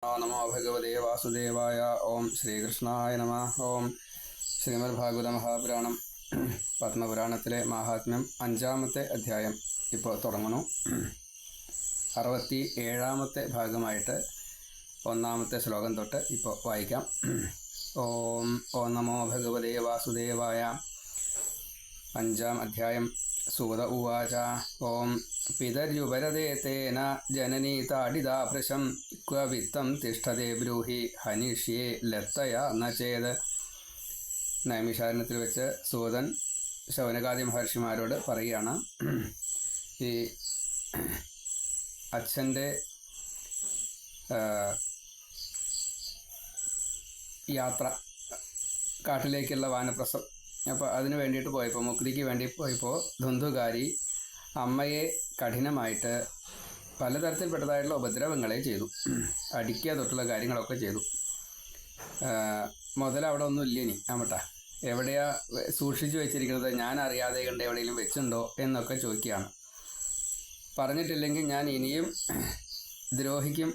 നമോ ഭഗവതേ വാസുദേവായ. ഓം ശ്രീകൃഷ്ണായ നമ. ഓം ശ്രീമദ് ഭാഗവത മഹാപുരാണം പത്മപുരാണത്തിലെ മാഹാത്മ്യം 5-ാമത്തെ അധ്യായം ഇപ്പോൾ തുടങ്ങുന്നു. 67-ാമത്തെ ഭാഗമായിട്ട് 1-ാമത്തെ ശ്ലോകം തൊട്ട് ഇപ്പോൾ വായിക്കാം. ഓം നമോ ഭഗവതേ വാസുദേവായ. 5-ാം അധ്യായം. സൂത ഉവാച. ഓം പിതര്യുപരതേ തേന ജനനീ താഡിതാഭൃശം ക്വ വിത്തം തിഷ്ഠതേ ബ്രൂഹി ഹനിഷ്യേ ലത്തയ ന ചേത്. നൈമിഷാരണ്യത്തിൽ വെച്ച് സൂതൻ ശൗനകാദി മഹർഷിമാരോട് പറയുകയാണ്, ഈ അച്ഛൻ്റെ യാത്ര, കാട്ടിലേക്കുള്ള വാനപ്രസ്ഥം, അപ്പോൾ അതിന് വേണ്ടിയിട്ട് പോയപ്പോൾ, മുക്തിക്ക് വേണ്ടി പോയപ്പോൾ ധുന്ധുകാരി അമ്മയെ കഠിനമായിട്ട് പലതരത്തിൽപ്പെട്ടതായിട്ടുള്ള ഉപദ്രവങ്ങളെ ചെയ്തു. അടിക്കുക തൊട്ടുള്ള കാര്യങ്ങളൊക്കെ ചെയ്തു. മുതൽ അവിടെ ഒന്നും ഇല്ല. ഇനി അമ്മട്ട എവിടെയാ സൂക്ഷിച്ചു വെച്ചിരിക്കുന്നത്, ഞാൻ അറിയാതെ കണ്ട് എവിടെയെങ്കിലും വെച്ചിട്ടുണ്ടോ എന്നൊക്കെ ചോദിക്കുകയാണ്. പറഞ്ഞിട്ടില്ലെങ്കിൽ ഞാൻ ഇനിയും ദ്രോഹിക്കും,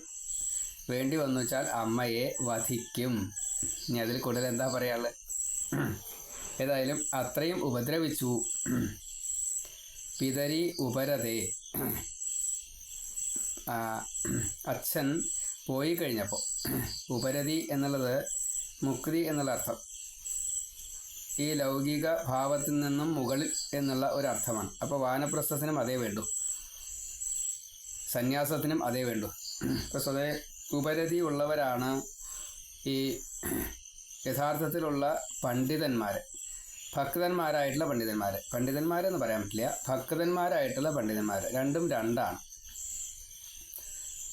വേണ്ടി വന്നു വെച്ചാൽ അമ്മയെ വധിക്കും. ഇനി അതിൽ കൂടുതൽ എന്താ പറയാനുള്ളത്? ഏതായാലും അത്രയും ഉപദ്രവിച്ചു. പിതരി ഉപരതേ, അച്ഛൻ പോയി കഴിഞ്ഞപ്പോൾ, ഉപരതി എന്നുള്ളത് മുക്തി എന്നുള്ള അർത്ഥം, ഈ ലൗകിക ഭാവത്തിൽ നിന്നും മുകളിൽ എന്നുള്ള ഒരർത്ഥമാണ്. അപ്പോൾ വാനപ്രസ്ഥത്തിനും അതേ വേണ്ടു, സന്യാസത്തിനും അതേ വേണ്ടു. ഇപ്പോൾ സ്വതേ ഉപരതി ഉള്ളവരാണ് ഈ യഥാർത്ഥത്തിലുള്ള പണ്ഡിതന്മാർ, ഭക്തന്മാരായിട്ടുള്ള പണ്ഡിതന്മാർ. പണ്ഡിതന്മാരെന്ന് പറയാൻ പറ്റില്ല, ഭക്തന്മാരായിട്ടുള്ള പണ്ഡിതന്മാർ. രണ്ടും രണ്ടാണ്.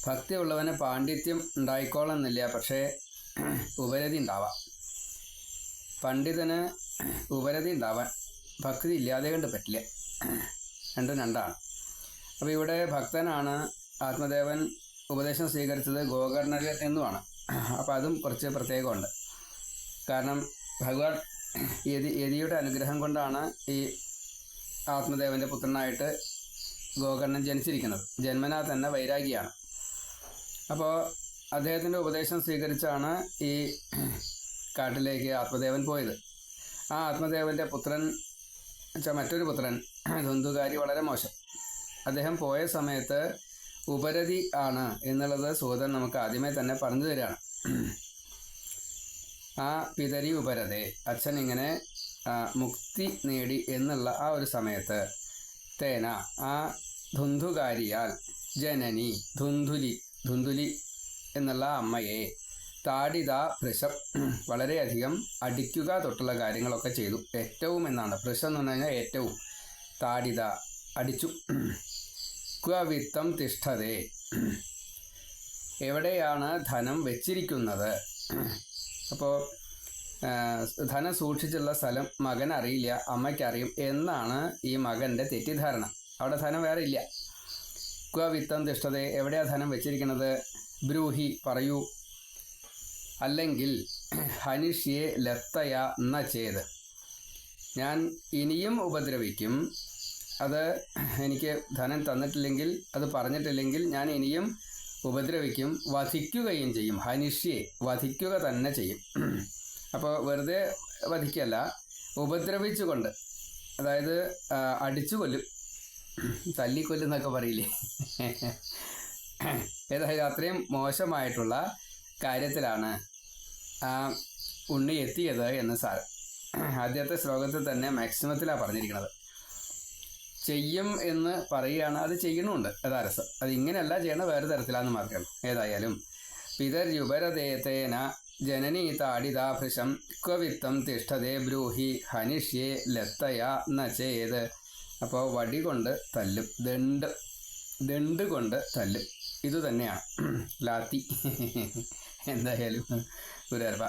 ഭക്തി ഉള്ളവന് പാണ്ഡിത്യം ഉണ്ടായിക്കോളന്നില്ല, പക്ഷേ ഉപരതി ഉണ്ടാവാം. പണ്ഡിതന് ഉപരതി ഉണ്ടാവാൻ ഭക്തി ഇല്ലാതെ കൊണ്ട് പറ്റില്ല. രണ്ടും രണ്ടാണ്. അപ്പോൾ ഇവിടെ ഭക്തനാണ് ആത്മദേവൻ ഉപദേശം സ്വീകരിച്ചത് ഗോകർണരിൽ എന്നുമാണ്. അപ്പോൾ അതും കുറച്ച് പ്രത്യേകമുണ്ട്. കാരണം ഭഗവാൻ യതിയുടെ അനുഗ്രഹം കൊണ്ടാണ് ഈ ആത്മദേവൻ്റെ പുത്രനായിട്ട് ഗോകർണൻ ജനിച്ചിരിക്കുന്നത്. ജന്മനാ തന്നെ വൈരാഗിയാണ്. അപ്പോൾ അദ്ദേഹത്തിൻ്റെ ഉപദേശം സ്വീകരിച്ചാണ് ഈ കാട്ടിലേക്ക് ആത്മദേവൻ പോയത്. ആ ആത്മദേവൻ്റെ പുത്രൻ വെച്ചാൽ മറ്റൊരു പുത്രൻ ധുന്ധുകാരി വളരെ മോശം. അദ്ദേഹം പോയ സമയത്ത് ഉപരതി ആണ് എന്നുള്ളത് സൂതൻ നമുക്ക് ആദ്യമേ തന്നെ പറഞ്ഞു തരികയാണ്. ആ പിതരി ഉപരതേ, അച്ഛൻ ഇങ്ങനെ മുക്തി നേടി എന്നുള്ള ആ ഒരു സമയത്ത്, തേന ആ ധുന്ധുകാരിയാൽ, ജനനി ധുന്ധുലി എന്നുള്ള അമ്മയെ, താഡിത ഭൃശം വളരെയധികം അടിക്കുക തൊട്ടുള്ള കാര്യങ്ങളൊക്കെ ചെയ്തു. ഏറ്റവും എന്നാണ്, ഭൃശം എന്ന് പറഞ്ഞു കഴിഞ്ഞാൽ ഏറ്റവും, താഡിത അടിച്ചു. ക്വവിത്തം തിഷ്ഠതേ, എവിടെയാണ് ധനം വെച്ചിരിക്കുന്നത്. അപ്പോൾ ധനം സൂക്ഷിച്ചുള്ള സ്ഥലം മകൻ അറിയില്ല, അമ്മയ്ക്കറിയും എന്നാണ് ഈ മകൻ്റെ തെറ്റിദ്ധാരണ. അവിടെ ധനം വേറെ ഇല്ല. ക്വവിത്തം തിഷ്ഠതേ, എവിടെയാണ് ധനം വെച്ചിരിക്കുന്നത്, ബ്രൂഹി പറയൂ, അല്ലെങ്കിൽ ഹനിഷ്യെ ലത്തയ ന ചേത്, ഞാൻ ഇനിയും ഉപദ്രവിക്കും. അത് എനിക്ക് ധനം തന്നിട്ടില്ലെങ്കിൽ, അത് പറഞ്ഞിട്ടില്ലെങ്കിൽ ഞാൻ ഇനിയും ഉപദ്രവിക്കും, വധിക്കുകയും ചെയ്യും. ഹനിഷ്യെ, വധിക്കുക തന്നെ ചെയ്യും. അപ്പോൾ വെറുതെ വധിക്കല്ല, ഉപദ്രവിച്ചുകൊണ്ട്, അതായത് അടിച്ചു കൊല്ലും, തല്ലിക്കൊല്ലുന്നൊക്കെ പറയില്ലേ. ഏതായാലും അത്രയും മോശമായിട്ടുള്ള കാര്യത്തിലാണ് ആ ഉണ്ണി എത്തിയത് എന്ന് സാരം. ആദ്യത്തെ ശ്ലോകത്തിൽ തന്നെ മാക്സിമത്തിലാണ് പറഞ്ഞിരിക്കുന്നത്. ചെയ്യും എന്ന് പറയുകയാണ്, അത് ചെയ്യണമുണ്ട്, അതാ രസം. അത് ഇങ്ങനെയല്ല ചെയ്യണ, വേറെ തരത്തിലാന്ന് മാത്രമേ. ഏതായാലും പിതര്യുപരതേന ജനനീ താഡിതാഭൃശം ക്വവിത്തം തിഷ്ഠതേ ബ്രൂഹി ഹനിഷ്യെ ലത്തയ ന ചേത്. അപ്പോൾ വടി കൊണ്ട് തല്ലും, ദണ്ട് കൊണ്ട് തല്ലും. ഇതുതന്നെയാണ് ലാത്തി. എന്തായാലും ഗുരുവായൂരപ്പ.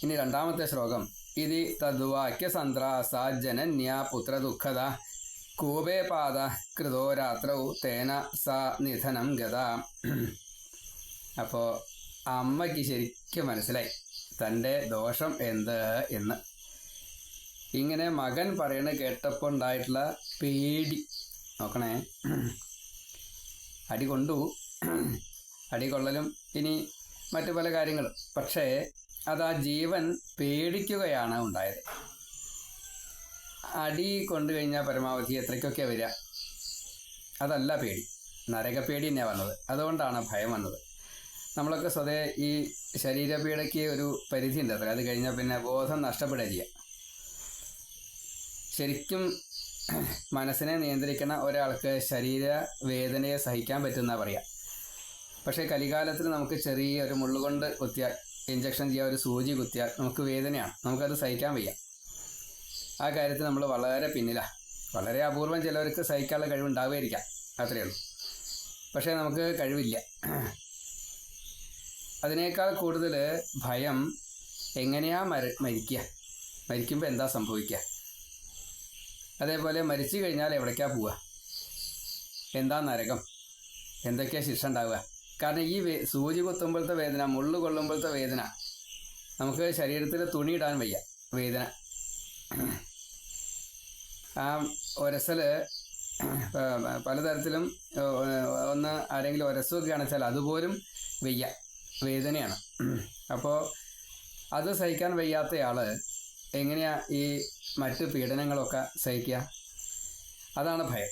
ഇനി 2-ാമത്തെ ശ്ലോകം. ഇതി തദ്വാക്യസന്ത്രാസാ ജനന്യാ പുത്രദുഃഖദ കൂപേ പാദ കൃതോ രാത്രൗ തേന സാ നിധനം ഗത. അപ്പോൾ അമ്മയ്ക്ക് ശരിക്കും മനസ്സിലായി തൻ്റെ ദോഷം എന്ത് എന്ന്. ഇങ്ങനെ മകൻ പറയണ കേട്ടപ്പോൾ ഉണ്ടായിട്ടുള്ള പേടി നോക്കണേ. അടി കൊണ്ടു, അടി കൊള്ളലും ഇനി മറ്റു പല കാര്യങ്ങളും. പക്ഷേ അത് ആ ജീവൻ പേടിക്കുകയാണ് ഉണ്ടായത്. അടി കൊണ്ടു കഴിഞ്ഞാൽ പരമാവധി എത്രയ്ക്കൊക്കെ വരിക, അതല്ല പേടി, നരകപ്പേടി തന്നെയാണ് വന്നത്. അതുകൊണ്ടാണ് ഭയം വന്നത്. നമ്മളൊക്കെ സ്വതേ ഈ ശരീരപീഡയ്ക്ക് ഒരു പരിധി ഉണ്ട് അത്ര. അത് കഴിഞ്ഞാൽ പിന്നെ ബോധം നഷ്ടപ്പെടുക ചെയ്യുക. ശരിക്കും മനസ്സിനെ നിയന്ത്രിക്കുന്ന ഒരാൾക്ക് ശരീരവേദനയെ സഹിക്കാൻ പറ്റുന്ന പറയാം. പക്ഷേ കലികാലത്തിൽ നമുക്ക് ചെറിയ ഒരു മുള്ളുകൊണ്ട് കുത്തിയാൽ, ഇഞ്ചക്ഷൻ ചെയ്യാൻ ഒരു സൂചി കുത്തിയാൽ നമുക്ക് വേദനയാണ്, നമുക്കത് സഹിക്കാൻ വയ്യ. ആ കാര്യത്തിൽ നമ്മൾ വളരെ പിന്നിലാണ്. വളരെ അപൂർവം ചിലവർക്ക് സഹിക്കാനുള്ള കഴിവുണ്ടാവുമായിരിക്കാം, അത്രയേ ഉള്ളൂ. പക്ഷേ നമുക്ക് കഴിവില്ല. അതിനേക്കാൾ കൂടുതൽ ഭയം എങ്ങനെയാ മരിക്കുമ്പോൾ എന്താ സംഭവിക്കുക, അതേപോലെ മരിച്ചു കഴിഞ്ഞാൽ എവിടേക്കാണ് പോവുക, എന്താ നരകം, എന്തൊക്കെയാണ് ശിക്ഷ ഉണ്ടാവുക. കാരണം ഈ സൂചി കുത്തുമ്പോഴത്തെ വേദന, മുള്ളു കൊള്ളുമ്പോഴത്തെ വേദന, നമുക്ക് ശരീരത്തിൽ തുണിയിടാൻ വയ്യ വേദന. ആ ഒരസൽ പലതരത്തിലും ഒന്ന് ആരെങ്കിലും ഒരസുകയാണെന്ന് വെച്ചാൽ അതുപോലും വയ്യ, വേദനയാണ്. അപ്പോൾ അത് സഹിക്കാൻ വയ്യാത്തയാൾ എങ്ങനെയാ ഈ മറ്റ് പീഡനങ്ങളൊക്കെ സഹിക്കുക? അതാണ് ഭയം.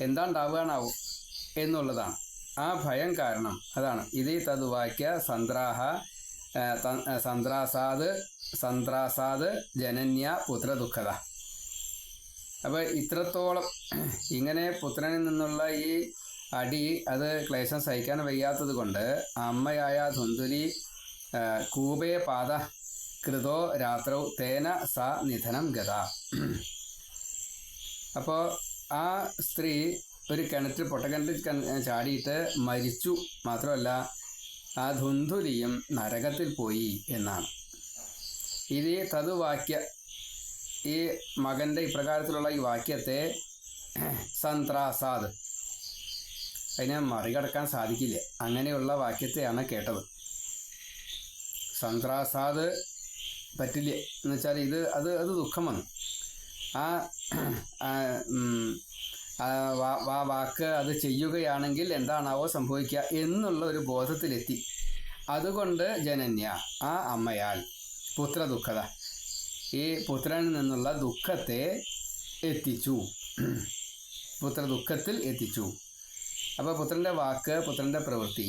എന്താ ഉണ്ടാവുകയാണാവും എന്നുള്ളതാണ് ആ ഭയം കാരണം. അതാണ് ഇതി തദ്വാക്യ സന്ത്രാസാത് ജനന്യ പുത്രദുഃഖത. അപ്പോൾ ഇത്രത്തോളം ഇങ്ങനെ പുത്രനിൽ നിന്നുള്ള ഈ അടി, അത് ക്ലേശം സഹിക്കാൻ വയ്യാത്തത് കൊണ്ട് അമ്മയായ ധുന്ധുലി കൂപേ പാദ കൃതോ രാത്രൗ തേന സ നിധനം ഗത. അപ്പോൾ ആ സ്ത്രീ ഒരു പൊട്ടക്കിണറ്റിൽ ചാടിയിട്ട് മരിച്ചു. മാത്രമല്ല ആ ധുന്ധുലിയും നരകത്തിൽ പോയി എന്നാണ്. ഇത് തതുവാക്യ, ഈ മകൻ്റെ ഇപ്രകാരത്തിലുള്ള ഈ വാക്യത്തെ സന്ത്രാസാദ്, അതിനെ മറികടക്കാൻ സാധിക്കില്ല. അങ്ങനെയുള്ള വാക്യത്തെയാണ് കേട്ടത്. സന്ത്രാസാദ് പറ്റില്ല എന്ന് വെച്ചാൽ അത് ദുഃഖം വന്നു. ആ വാക്ക് അത് ചെയ്യുകയാണെങ്കിൽ എന്താണാവോ സംഭവിക്കുക എന്നുള്ള ഒരു ബോധത്തിലെത്തി. അതുകൊണ്ട് ജനന്യ, ആ അമ്മയാൽ പുത്രദുഃഖത, ഈ പുത്രനിൽ നിന്നുള്ള ദുഃഖത്തെ എത്തിച്ചു, പുത്രദുഃഖത്തിൽ എത്തിച്ചു. അപ്പോൾ പുത്രൻ്റെ വാക്ക്, പുത്രൻ്റെ പ്രവൃത്തി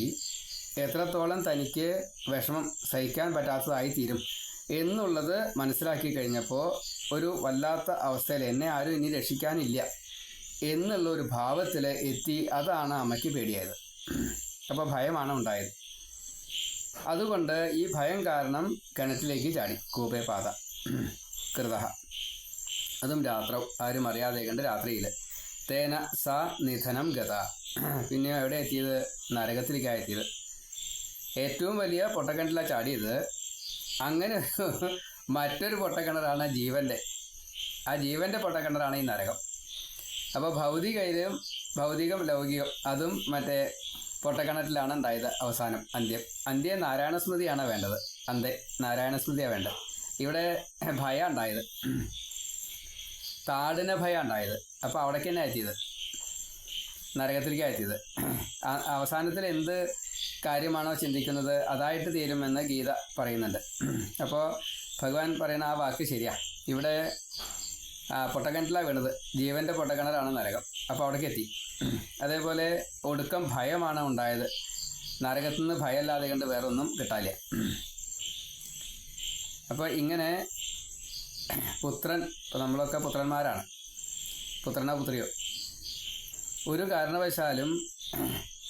എത്രത്തോളം തനിക്ക് വിഷമം സഹിക്കാൻ പറ്റാത്തതായിത്തീരും എന്നുള്ളത് മനസ്സിലാക്കി കഴിഞ്ഞപ്പോൾ ഒരു വല്ലാത്ത അവസ്ഥയിൽ, എന്നെ ആരും ഇനി രക്ഷിക്കാനില്ല എന്നുള്ള ഒരു ഭാവത്തിൽ എത്തി. അതാണ് അമ്മയ്ക്ക് പേടിയായത്. അപ്പോൾ ഭയമാണ് ഉണ്ടായത്. അതുകൊണ്ട് ഈ ഭയം കാരണം കിണറ്റിലേക്ക് ചാടി. കൂപേ പാത കൃത, അതും രാത്രൗ, ആരും അറിയാതെ കണ്ട് രാത്രിയിൽ. തേന സ നിധനം ഗത, പിന്നെ എവിടെ എത്തിയത്? നരകത്തിലേക്കാണ് എത്തിയത്. ഏറ്റവും വലിയ പൊട്ടക്കിണറ്റിലാണ് ചാടിയത്. അങ്ങനെ മറ്റൊരു പൊട്ടക്കിണറാണ് ജീവൻ്റെ, ആ ജീവൻ്റെ പൊട്ടക്കിണറാണ് ഈ നരകം. അപ്പോൾ ഭൗതികം ലൗകികം അതും മറ്റേ പൊട്ടക്കിണറ്റിലാണ് ഉണ്ടായത്. അവസാനം അന്ത്യം നാരായണ സ്മൃതിയാണ് വേണ്ടത്. നാരായണ സ്മൃതിയാണ് വേണ്ടത്. ഇവിടെ ഭയം ഉണ്ടായത്, താടിന ഭയം ഉണ്ടായത്. അപ്പോൾ അവിടേക്ക് തന്നെ എത്തിയത്, നരകത്തിലേക്ക് എത്തിയത്. അവസാനത്തിൽ എന്ത് കാര്യമാണോ ചിന്തിക്കുന്നത് അതായിട്ട് തീരുമെന്ന് ഗീത പറയുന്നുണ്ട്. അപ്പോൾ ഭഗവാൻ പറയുന്ന ആ വാക്ക് ശരിയാ. ഇവിടെ പൊട്ടക്കിണറ്റിലാണ് വീണത്, ജീവൻ്റെ പൊട്ടക്കിണറാണ് നരകം. അപ്പോൾ അവിടേക്ക് എത്തി. അതേപോലെ ഒടുക്കം ഭയമാണ് ഉണ്ടായത്. നരകത്തിൽ നിന്ന് ഭയമല്ലാതെ കണ്ട് വേറൊന്നും കിട്ടാനില്ല. അപ്പോൾ ഇങ്ങനെ പുത്രൻ, ഇപ്പോൾ നമ്മളൊക്കെ പുത്രന്മാരാണ്, പുത്രനോ പുത്രിയോ, ഒരു കാരണവശാലും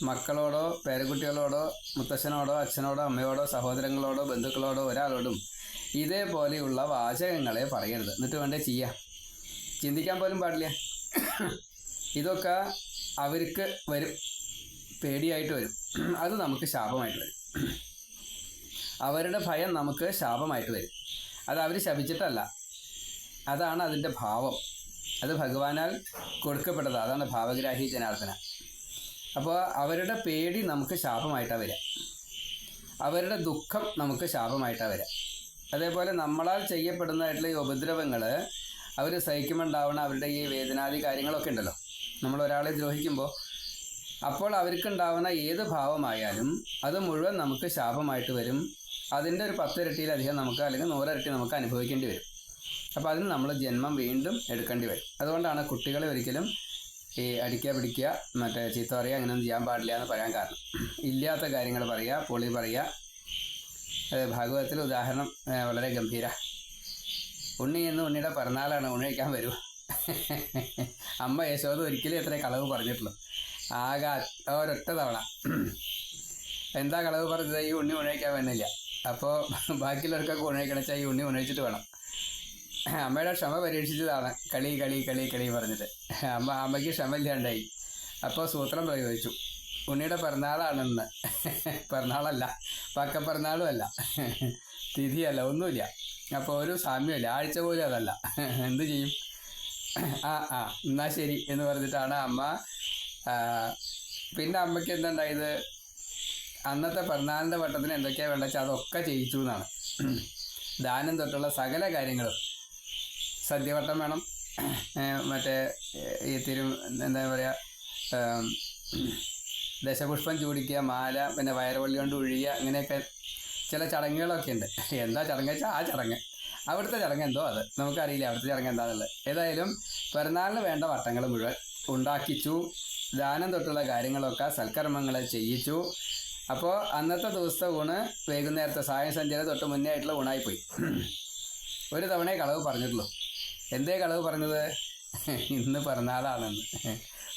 മക്കളോടോ പേരക്കുട്ടികളോടോ മുത്തശ്ശനോടോ അച്ഛനോടോ അമ്മയോടോ സഹോദരങ്ങളോടോ ബന്ധുക്കളോടോ ഒരാളോടും ഇതേപോലെയുള്ള വാചകങ്ങളെ പറയരുത്. എന്നിട്ട് വേണ്ടേ ചെയ്യാം, ചിന്തിക്കാൻ പോലും പാടില്ല. ഇതൊക്കെ അവർക്ക് വരും, പേടിയായിട്ട് വരും. അത് നമുക്ക് ശാപമായിട്ട് വരും. അവരുടെ ഭയം നമുക്ക് ശാപമായിട്ട് വരും. അത് അവർ ശപിച്ചിട്ടല്ല, അതാണ് അതിൻ്റെ ഭാവം. അത് ഭഗവാനാൽ കൊടുക്കപ്പെട്ടത്. അതാണ് ഭാവഗ്രാഹി ജനാർദ്ദന. അപ്പോൾ അവരുടെ പേടി നമുക്ക് ശാപമായിട്ടാണ് വരിക, അവരുടെ ദുഃഖം നമുക്ക് ശാപമായിട്ടാണ് വരിക. അതേപോലെ നമ്മളാൽ ചെയ്യപ്പെടുന്നതായിട്ടുള്ള ഈ ഉപദ്രവങ്ങൾ അവർ സഹിക്കുമ്പോണ്ടാവുന്ന അവരുടെ ഈ വേദനാദി കാര്യങ്ങളൊക്കെ ഉണ്ടല്ലോ. നമ്മൾ ഒരാളെ ദ്രോഹിക്കുമ്പോൾ അപ്പോൾ അവർക്കുണ്ടാവുന്ന ഏത് ഭാവമായാലും അത് മുഴുവൻ നമുക്ക് ശാപമായിട്ട് വരും. അതിൻ്റെ ഒരു 10 ഇരട്ടിയിലധികം നമുക്ക്, അല്ലെങ്കിൽ 100 ഇരട്ടി നമുക്ക് അനുഭവിക്കേണ്ടി വരും. അപ്പോൾ അതിന് നമ്മൾ ജന്മം വീണ്ടും എടുക്കേണ്ടി വരും. അതുകൊണ്ടാണ് കുട്ടികളെ ഒരിക്കലും ഈ അടിക്കുക പിടിക്കുക മറ്റേ ചീത്ത പറയുക അങ്ങനെയൊന്നും ചെയ്യാൻ പാടില്ല എന്ന് പറയാൻ കാരണം. ഇല്ലാത്ത കാര്യങ്ങൾ പറയുക, പൊളി പറയുക. ഭാഗവതത്തിൽ ഉദാഹരണം വളരെ ഗംഭീര. ഉണ്ണി എന്ന് ഉണ്ണിയുടെ പിറന്നാളാണ്, ഉണ്ണി കഴിക്കാൻ വരൂ. അമ്മ യശോദ ഒരിക്കലും എത്ര കളവ് പറഞ്ഞിട്ടുള്ളൂ, ആകെ ഒരൊറ്റ തവണ. എന്താ കളവ് പറഞ്ഞത്? ഈ ഉണ്ണി ഉണയിക്കാൻ വേണ്ടില്ല. അപ്പോൾ ബാക്കിയുള്ളവർക്കൊക്കെ ഉണയിക്കണച്ചാൽ ഈ ഉണ്ണി ഉണയിച്ചിട്ട് വേണം. അമ്മയുടെ ക്ഷമ പരീക്ഷിച്ചതാണ്, കളി കളി കളി കളി പറഞ്ഞിട്ട്. അമ്മയ്ക്ക് ക്ഷമ ഇല്ലാണ്ടായി. അപ്പോൾ സൂത്രം പ്രയോഗിച്ചു, ഉണ്ണിയുടെ പിറന്നാളാണെന്ന്. പിറന്നാളല്ല, പക്കപ്പിറന്നാളും അല്ല, തിഥിയല്ല, ഒന്നുമില്ല. അപ്പോൾ ഒരു സാമ്യമില്ല, ആഴ്ച പോലും അതല്ല. എന്തു ചെയ്യും? എന്നാ ശരി എന്ന് പറഞ്ഞിട്ടാണ് അമ്മ. പിന്നെ അമ്മയ്ക്ക് എന്തുണ്ടായത്? അന്നത്തെ പിറന്നാളിൻ്റെ വട്ടത്തിന് എന്തൊക്കെയാണ് വേണ്ട വെച്ചാൽ അതൊക്കെ ചെയ്യിച്ചു എന്നാണ്. ദാനം തൊട്ടുള്ള സകല കാര്യങ്ങളും. സദ്യവട്ടം വേണം, മറ്റേ ഈ എന്താ പറയുക, ദശപുഷ്പം ചൂടിക്കുക, മാല, പിന്നെ വയറുവള്ളി കൊണ്ട് ഒഴിയുക, അങ്ങനെയൊക്കെ ചില ചടങ്ങുകളൊക്കെ ഉണ്ട്. എന്താ ചടങ്ങ് വെച്ചാൽ ആ ചടങ്ങ്, അവിടുത്തെ ചടങ്ങ് എന്തോ അത് നമുക്കറിയില്ല, അവിടുത്തെ ചടങ്ങ് എന്താണെന്നുള്ളത്. ഏതായാലും പിറന്നാളിന് വേണ്ട വട്ടങ്ങൾ മുഴുവൻ ഉണ്ടാക്കിച്ചു. ദാനം തൊട്ടുള്ള കാര്യങ്ങളൊക്കെ, സൽക്കർമ്മങ്ങളെ ചെയ്യിച്ചു. അപ്പോൾ അന്നത്തെ ദിവസത്തെ ഊണ് വൈകുന്നേരത്തെ സായം സന്ധ്യയുടെ തൊട്ട് മുന്നേ ആയിട്ടുള്ള ഊണായിപ്പോയി. ഒരു തവണയെ കളവ് പറഞ്ഞിട്ടുള്ളൂ. എന്തേ കളവ് പറഞ്ഞത്? ഇന്ന് പിറന്നാളാണെന്ന്.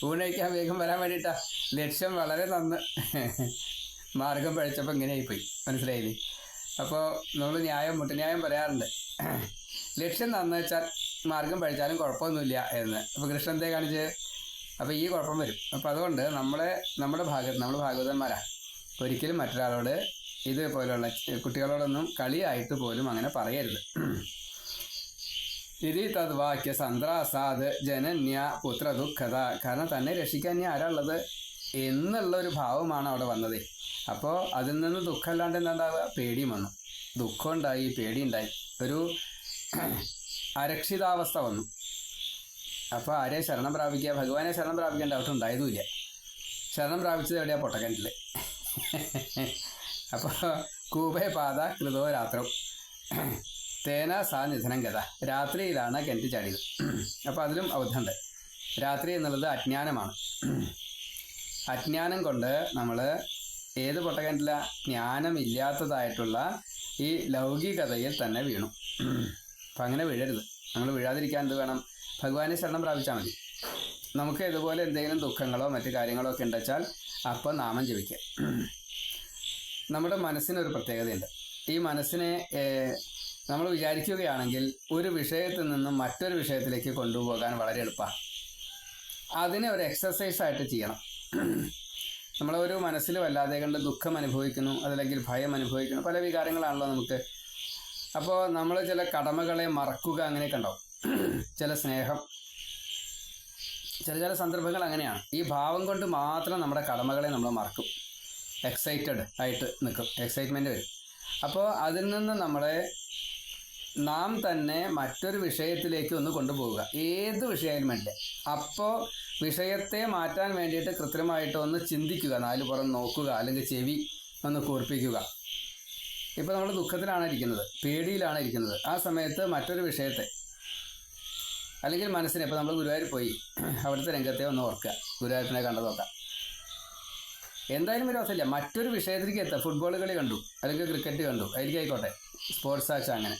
ഊണഴിക്കാൻ വേഗം വരാൻ വേണ്ടിയിട്ടാ. ലക്ഷ്യം വളരെ നന്ന്, മാർഗം പഴിച്ചപ്പോൾ ഇങ്ങനെയായിപ്പോയി. മനസ്സിലായില്ലേ? അപ്പോൾ നമ്മൾ മുട്ടുന്യായം പറയാറുണ്ട്. ലക്ഷ്യം നന്ന് വെച്ചാൽ മാർഗം പഴിച്ചാലും കുഴപ്പമൊന്നുമില്ല എന്ന്. അപ്പോൾ കൃഷ്ണൻ എന്തേ കാണിച്ച്? അപ്പോൾ ഈ കുഴപ്പം വരും. അപ്പോൾ അതുകൊണ്ട് നമ്മുടെ ഭാഗവതന്മാരാണ്. ഒരിക്കലും മറ്റൊരാളോട് ഇതുപോലുള്ള കുട്ടികളോടൊന്നും കളിയായിട്ട് പോലും അങ്ങനെ പറയരുത്. ഇതി തദ്വാക്യ സന്ത്രാസാദ് ജനന്യ പുത്ര ദുഃഖത. കാരണം തന്നെ രക്ഷിക്കാൻ ഇനി ആരാളുള്ളത് എന്നുള്ളൊരു ഭാവമാണ് അവിടെ വന്നത്. അപ്പോൾ അതിൽ നിന്ന് ദുഃഖമല്ലാണ്ട് എന്താണ്ടാവുക? പേടിയും വന്നു. ദുഃഖം ഉണ്ടായി, പേടിയുണ്ടായി, ഒരു അരക്ഷിതാവസ്ഥ വന്നു. അപ്പോൾ ആരെ ശരണം പ്രാപിക്കുക? ഭഗവാനെ ശരണം പ്രാപിക്കേണ്ട അവിടെ ഉണ്ടായതുമില്ല. ശരണം പ്രാപിച്ചത് എവിടെയാണ്? പൊട്ടക്കിണറ്റിൽ. അപ്പോൾ കൂപേ പാത കൃതോ രാത്രം തേന സാ നിധനം ഗത. രാത്രിയിലാണ് കിണറ്റ് ചാടിയത്. അപ്പോൾ അതിലും അവധമുണ്ട്. രാത്രി എന്നുള്ളത് അജ്ഞാനമാണ്. അജ്ഞാനം കൊണ്ട് നമ്മൾ ഏത് പൊട്ടക്കിണറ്റില? ജ്ഞാനമില്ലാത്തതായിട്ടുള്ള ഈ ലൗകികതയിൽ തന്നെ വീണു. അപ്പം അങ്ങനെ വീഴരുത്. നമ്മൾ വീഴാതിരിക്കാൻ എന്ത് വേണം? ഭഗവാനെ ശരണം പ്രാപിച്ചാൽ മതി. നമുക്ക് ഇതുപോലെ എന്തെങ്കിലും ദുഃഖങ്ങളോ മറ്റു കാര്യങ്ങളോ ഒക്കെ ഉണ്ടെച്ചാൽ അപ്പം നാമം ജപിക്കുക. നമ്മുടെ മനസ്സിനൊരു പ്രത്യേകതയുണ്ട്. ഈ മനസ്സിനെ നമ്മൾ വിചാരിക്കുകയാണെങ്കിൽ ഒരു വിഷയത്തിൽ നിന്നും മറ്റൊരു വിഷയത്തിലേക്ക് കൊണ്ടുപോകാൻ വളരെ എളുപ്പമാണ്. അതിനെ ഒരു എക്സസൈസായിട്ട് ചെയ്യണം. നമ്മളൊരു മനസ്സിൽ വല്ലാതെ കണ്ട് ദുഃഖം അനുഭവിക്കുന്നു, അതല്ലെങ്കിൽ ഭയം അനുഭവിക്കുന്നു, പല വികാരങ്ങളാണല്ലോ നമുക്ക്. അപ്പോൾ നമ്മൾ ചില കടമകളെ മറക്കുക, അങ്ങനെയൊക്കെ ഉണ്ടാവും. ചില സ്നേഹം, ചില സന്ദർഭങ്ങൾ അങ്ങനെയാണ്. ഈ ഭാവം കൊണ്ട് മാത്രം നമ്മുടെ കടമകളെ നമ്മൾ മറക്കും. എക്സൈറ്റഡ് ആയിട്ട് നിൽക്കും, എക്സൈറ്റ്മെൻറ്റ് വരും. അപ്പോൾ അതിൽ നിന്ന് നമ്മളെ നാം തന്നെ മറ്റൊരു വിഷയത്തിലേക്ക് ഒന്ന് കൊണ്ടുപോവുക. ഏത് വിഷയമായാലും വേണ്ട. അപ്പോൾ വിഷയത്തെ മാറ്റാൻ വേണ്ടിയിട്ട് കൃത്രിമമായിട്ട് ഒന്ന് ചിന്തിക്കുക, നാല് പുറം നോക്കുക, അല്ലെങ്കിൽ ചെവി ഒന്ന് കൂർപ്പിക്കുക. ഇപ്പോൾ നമ്മൾ ദുഃഖത്തിലാണ് ഇരിക്കുന്നത്, പേടിയിലാണ് ഇരിക്കുന്നത്. ആ സമയത്ത് മറ്റൊരു വിഷയത്തെ, അല്ലെങ്കിൽ മനസ്സിനെ, ഇപ്പോൾ നമ്മൾ ഗുരുവായൂർ പോയി അവിടുത്തെ രംഗത്തെ ഒന്ന് ഓർക്കുക, ഗുരുവായൂരിനെ കണ്ടത് നോക്കാം. എന്തായാലും ഒരു അവസ്ഥയില്ല, മറ്റൊരു വിഷയത്തിലേക്ക് എത്താം. ഫുട്ബോൾ കളി കണ്ടു, അല്ലെങ്കിൽ ക്രിക്കറ്റ് കണ്ടു, അതിലേക്കായിക്കോട്ടെ, സ്പോർട്സ് ആച്ച, അങ്ങനെ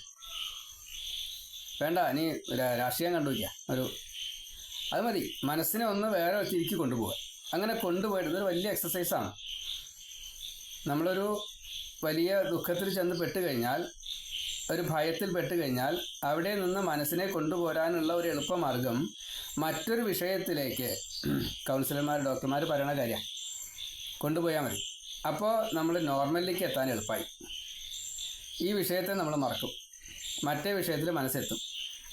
വേണ്ട. ഇനി രാഷ്ട്രീയം കണ്ടുവയ്ക്കുക, അത് മതി. മനസ്സിനെ ഒന്ന് വേറെ തിരിക്കി കൊണ്ടുപോവുക. അങ്ങനെ കൊണ്ടുപോയിട്ട് ഇതൊരു വലിയ എക്സസൈസാണ്. നമ്മളൊരു വലിയ ദുഃഖത്തിൽ ചെന്ന് പെട്ടുകഴിഞ്ഞാൽ, ഒരു ഭയത്തിൽ പെട്ടുകഴിഞ്ഞാൽ, അവിടെ നിന്ന് മനസ്സിനെ കൊണ്ടുപോരാനുള്ള ഒരു എളുപ്പമാർഗം മറ്റൊരു വിഷയത്തിലേക്ക് കൗൺസിലർമാർ, ഡോക്ടർമാർ പറയുന്ന കാര്യം കൊണ്ടുപോയാൽ മതി. അപ്പോൾ നമ്മൾ നോർമലിലേക്ക് എത്താൻ എളുപ്പമായി. ഈ വിഷയത്തെ നമ്മൾ മറക്കും, മറ്റേ വിഷയത്തിൽ മനസ്സെത്തും.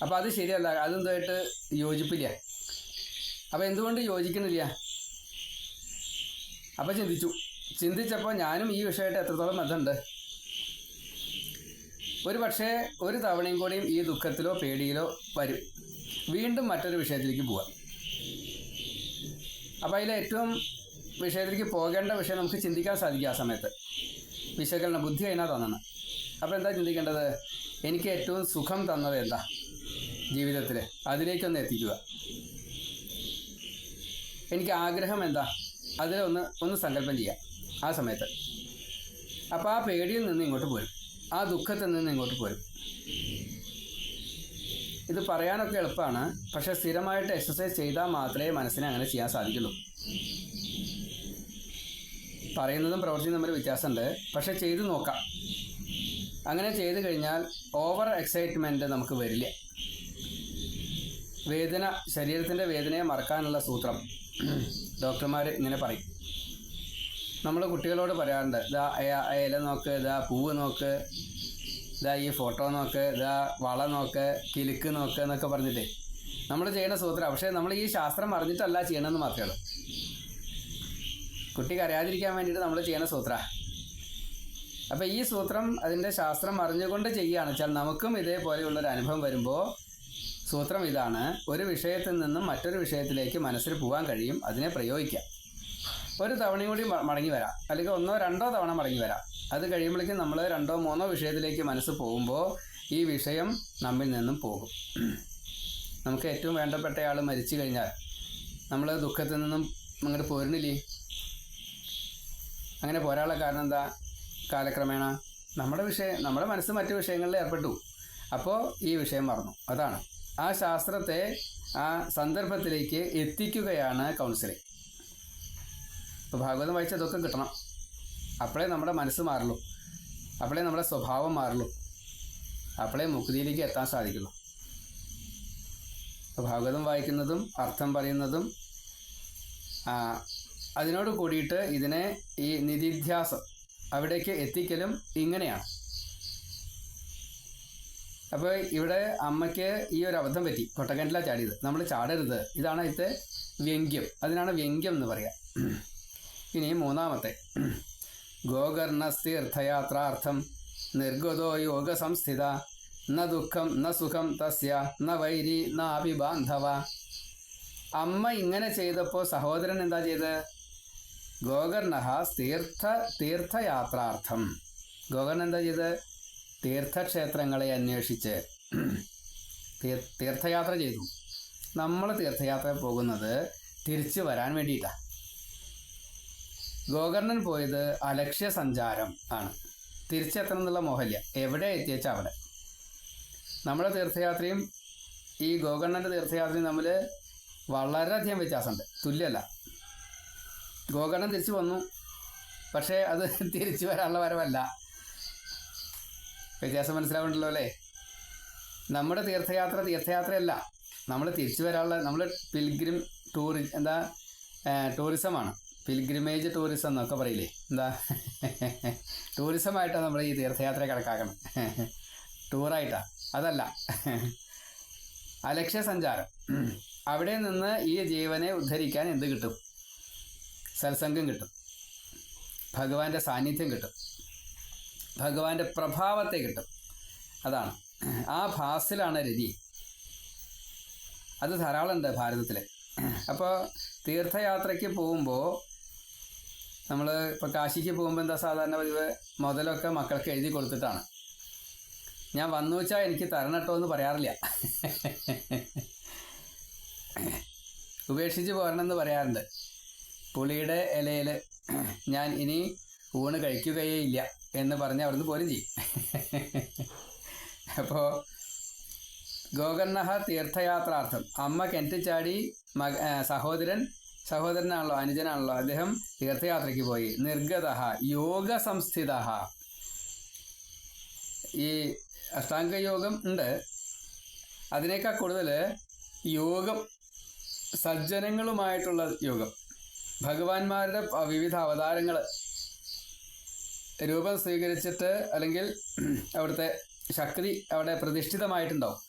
അപ്പോൾ അത് ശരിയല്ല, അതെന്തായിട്ട് യോജിപ്പില്ല. അപ്പോൾ എന്തുകൊണ്ട് യോജിക്കുന്നില്ല? അപ്പോൾ ചിന്തിച്ചപ്പോൾ ഞാനും ഈ വിഷയമായിട്ട് എത്രത്തോളം ബന്ധമുണ്ട്? ഒരു പക്ഷേ ഒരു തവണയും കൂടിയും ഈ ദുഃഖത്തിലോ പേടിയിലോ വരും, വീണ്ടും മറ്റൊരു വിഷയത്തിലേക്ക് പോവാം. അപ്പോൾ അതിലേറ്റവും വിഷയത്തിലേക്ക് പോകേണ്ട വിഷയം നമുക്ക് ചിന്തിക്കാൻ സാധിക്കും. ആ സമയത്ത് വിശകലന ബുദ്ധി അതിനാണ് തന്നത്. അപ്പോൾ എന്താ ചിന്തിക്കേണ്ടത്? എനിക്ക് ഏറ്റവും സുഖം തന്നത് എന്താ ജീവിതത്തിൽ, അതിലേക്കൊന്ന് എത്തിക്കുക. എനിക്ക് ആഗ്രഹം എന്താ, അതിലൊന്ന് സങ്കല്പം ചെയ്യുക ആ സമയത്ത്. അപ്പോൾ ആ പേടിയിൽ നിന്ന് ഇങ്ങോട്ട് പോരും, ആ ദുഃഖത്തിൽ നിന്ന് ഇങ്ങോട്ട് പോരും. ഇത് പറയാനൊക്കെ എളുപ്പമാണ്, പക്ഷേ സ്ഥിരമായിട്ട് എക്സസൈസ് ചെയ്താൽ മാത്രമേ മനസ്സിനെ അങ്ങനെ ചെയ്യാൻ സാധിക്കുള്ളൂ. പറയുന്നതും പ്രവൃത്തിയും തമ്മിൽ വ്യത്യാസമുണ്ട്, പക്ഷേ ചെയ്ത് നോക്കാം. അങ്ങനെ ചെയ്തു കഴിഞ്ഞാൽ ഓവർ എക്സൈറ്റ്മെൻറ്റ് നമുക്ക് വരില്ല. വേദന, ശരീരത്തിൻ്റെ വേദനയെ മറക്കാനുള്ള സൂത്രം ഡോക്ടർമാർ ഇങ്ങനെ പറയും. നമ്മൾ കുട്ടികളോട് പറയാറുണ്ട്, ഇതാ ഇല നോക്ക്, ഇതാ പൂവ് നോക്ക്, ഇതാ ഈ ഫോട്ടോ നോക്ക്, ഇതാ വള നോക്ക്, കിലുക്ക് നോക്ക് എന്നൊക്കെ പറഞ്ഞിട്ട് നമ്മൾ ചെയ്യുന്ന സൂത്രം. പക്ഷേ നമ്മൾ ഈ ശാസ്ത്രം അറിഞ്ഞിട്ടല്ല ചെയ്യണമെന്ന് മാത്രമേ ഉള്ളൂ. കുട്ടിക്ക് അറിയാതിരിക്കാൻ വേണ്ടിയിട്ട് നമ്മൾ ചെയ്യുന്ന സൂത്ര. അപ്പോൾ ഈ സൂത്രം അതിൻ്റെ ശാസ്ത്രം അറിഞ്ഞുകൊണ്ട് ചെയ്യുകയാണെന്ന് വെച്ചാൽ നമുക്കും ഇതേപോലെയുള്ളൊരു അനുഭവം വരുമ്പോൾ സൂത്രം ഇതാണ്: ഒരു വിഷയത്തിൽ നിന്നും മറ്റൊരു വിഷയത്തിലേക്ക് മനസ്സിൽ പോകാൻ കഴിയും, അതിനെ പ്രയോഗിക്കാം. ഒരു തവണയും കൂടി മടങ്ങി വരാം, അല്ലെങ്കിൽ 1 2 തവണ മടങ്ങി വരാം. അത് കഴിയുമ്പോഴേക്കും നമ്മൾ 2 3 വിഷയത്തിലേക്ക് മനസ്സ് പോകുമ്പോൾ ഈ വിഷയം നമ്മിൽ നിന്നും പോകും. നമുക്ക് ഏറ്റവും വേണ്ടപ്പെട്ടയാൾ മരിച്ചു കഴിഞ്ഞാൽ നമ്മൾ ദുഃഖത്തിൽ നിന്നും അങ്ങോട്ട് പോരുന്നില്ലേ? അങ്ങനെ പോരാനുള്ള കാരണം എന്താ? കാലക്രമേണ നമ്മുടെ മനസ്സ് മറ്റു വിഷയങ്ങളിൽ ഏർപ്പെട്ടു. അപ്പോൾ ഈ വിഷയം മറന്നു. അതാണ് ആ ശാസ്ത്രത്തെ ആ സന്ദർഭത്തിലേക്ക് എത്തിക്കുകയാണ് കൗൺസിലിംഗ്. ഇപ്പോൾ ഭാഗവതം വായിച്ചാൽ ഇതൊക്കെ കിട്ടണം. അപ്പോഴേ നമ്മുടെ മനസ്സ് മാറുള്ളൂ, അപ്പോഴേ നമ്മുടെ സ്വഭാവം മാറുള്ളൂ, അപ്പോഴേ മുക്തിയിലേക്ക് എത്താൻ സാധിക്കുള്ളൂ. അപ്പോൾ ഭാഗവതം വായിക്കുന്നതും അർത്ഥം പറയുന്നതും അതിനോട് കൂടിയിട്ട് ഇതിനെ ഈ നിധിധ്യാസം അവിടേക്ക് എത്തിക്കലും ഇങ്ങനെയാണ്. അപ്പോൾ ഇവിടെ അമ്മയ്ക്ക് ഈ ഒരു അബദ്ധം പറ്റി, കൊട്ടക്കിണറ്റിലാണ് ചാടിയത്. നമ്മൾ ചാടരുത്, ഇതാണ് ഇതിൻ്റെ വ്യംഗ്യം. അതിനാണ് വ്യംഗ്യം എന്ന് പറയുക. ഇനി 3-ാമത്തെ, ഗോകർണസ്ഥീർത്ഥയാത്രാർത്ഥം നിർഗതോ യോഗ സംസ്ഥിത ന ദുഃഖം ന സുഖം തസ്യ ന വൈരി ന അഭിബാന്ധവ. അമ്മ ഇങ്ങനെ ചെയ്തപ്പോൾ സഹോദരൻ എന്താ ചെയ്ത്? ഗോകർണ തീർത്ഥയാത്രാർത്ഥം. ഗോകർണൻ എന്താ ചെയ്ത്? തീർത്ഥക്ഷേത്രങ്ങളെ അന്വേഷിച്ച് തീർത്ഥയാത്ര ചെയ്തു. നമ്മൾ തീർത്ഥയാത്ര പോകുന്നത് തിരിച്ചു വരാൻ വേണ്ടിയിട്ടാണ്. ഗോകർണൻ പോയത് അലക്ഷ്യ സഞ്ചാരം ആണ്. തിരിച്ചെത്തണം എന്നുള്ള മോഹമില്ല, എവിടെ എത്തിയേച്ചാൽ അവിടെ. നമ്മുടെ തീർത്ഥയാത്രയും ഈ ഗോകർണൻ്റെ തീർത്ഥയാത്രയും തമ്മിൽ വളരെയധികം വ്യത്യാസമുണ്ട്, തുല്യമല്ല. ഗോകർണൻ തിരിച്ചു വന്നു, പക്ഷേ അത് തിരിച്ചു വരാനുള്ള വരവല്ല. വ്യത്യാസം മനസ്സിലാവുന്നുണ്ടല്ലോ അല്ലേ? നമ്മുടെ തീർത്ഥയാത്രയല്ല, നമ്മൾ തിരിച്ചു വരാനുള്ള, നമ്മൾ ടൂറിസമാണ്. പിൽഗ്രിമേജ് ടൂറിസം എന്നൊക്കെ പറയില്ലേ? എന്താ ടൂറിസമായിട്ടാണ് നമ്മൾ ഈ തീർത്ഥയാത്ര കണക്കാക്കണം, ടൂറായിട്ടാണ്. അതല്ല, അലക്ഷ്യ സഞ്ചാരം. അവിടെ നിന്ന് ഈ ജീവനെ ഉദ്ധരിക്കാൻ എന്ത് കിട്ടും? സത്സംഗം കിട്ടും, ഭഗവാന്റെ സാന്നിധ്യം കിട്ടും, ഭഗവാന്റെ പ്രഭാവത്തെ കിട്ടും. അതാണ് ആ ഭാസിലാണ് രതി. അത് ധാരാളമുണ്ട് ഭാരതത്തിൽ. അപ്പോൾ തീർത്ഥയാത്രയ്ക്ക് പോകുമ്പോൾ നമ്മൾ ഇപ്പോൾ കാശിക്ക് പോകുമ്പോൾ എന്താ സാധാരണ പതിവ്? മുതലൊക്കെ മക്കൾക്ക് എഴുതി കൊടുത്തിട്ടാണ്. ഞാൻ വന്നു വെച്ചാൽ എനിക്ക് തരണട്ടോ എന്ന് പറയാറില്ല, ഉപേക്ഷിച്ച് പോരണമെന്ന് പറയാറുണ്ട്. പുളിയുടെ ഇലയിൽ ഞാൻ ഇനി ഊണ് കഴിക്കുകയേ ഇല്ല എന്ന് പറഞ്ഞ് അവിടുന്ന് പോരും ചെയ്യും. അപ്പോൾ ഗോകർണ തീർത്ഥയാത്രാർത്ഥം, അമ്മ കിണറ്റിൽ ചാടി, സഹോദരനാണല്ലോ, അനുജനാണല്ലോ, അദ്ദേഹം തീർത്ഥയാത്രയ്ക്ക് പോയി. നിർഗത യോഗ സംസ്ഥിത. ഈ അഷ്ടാംഗയോഗം ഉണ്ട്, അതിനേക്കാൾ കൂടുതൽ യോഗം, സജ്ജനങ്ങളുമായിട്ടുള്ള യോഗം, ഭഗവാന്മാരുടെ വിവിധ അവതാരങ്ങൾ രൂപം സ്വീകരിച്ചിട്ട്, അല്ലെങ്കിൽ അവിടുത്തെ ശക്തി അവിടെ പ്രതിഷ്ഠിതമായിട്ടുണ്ടാവും.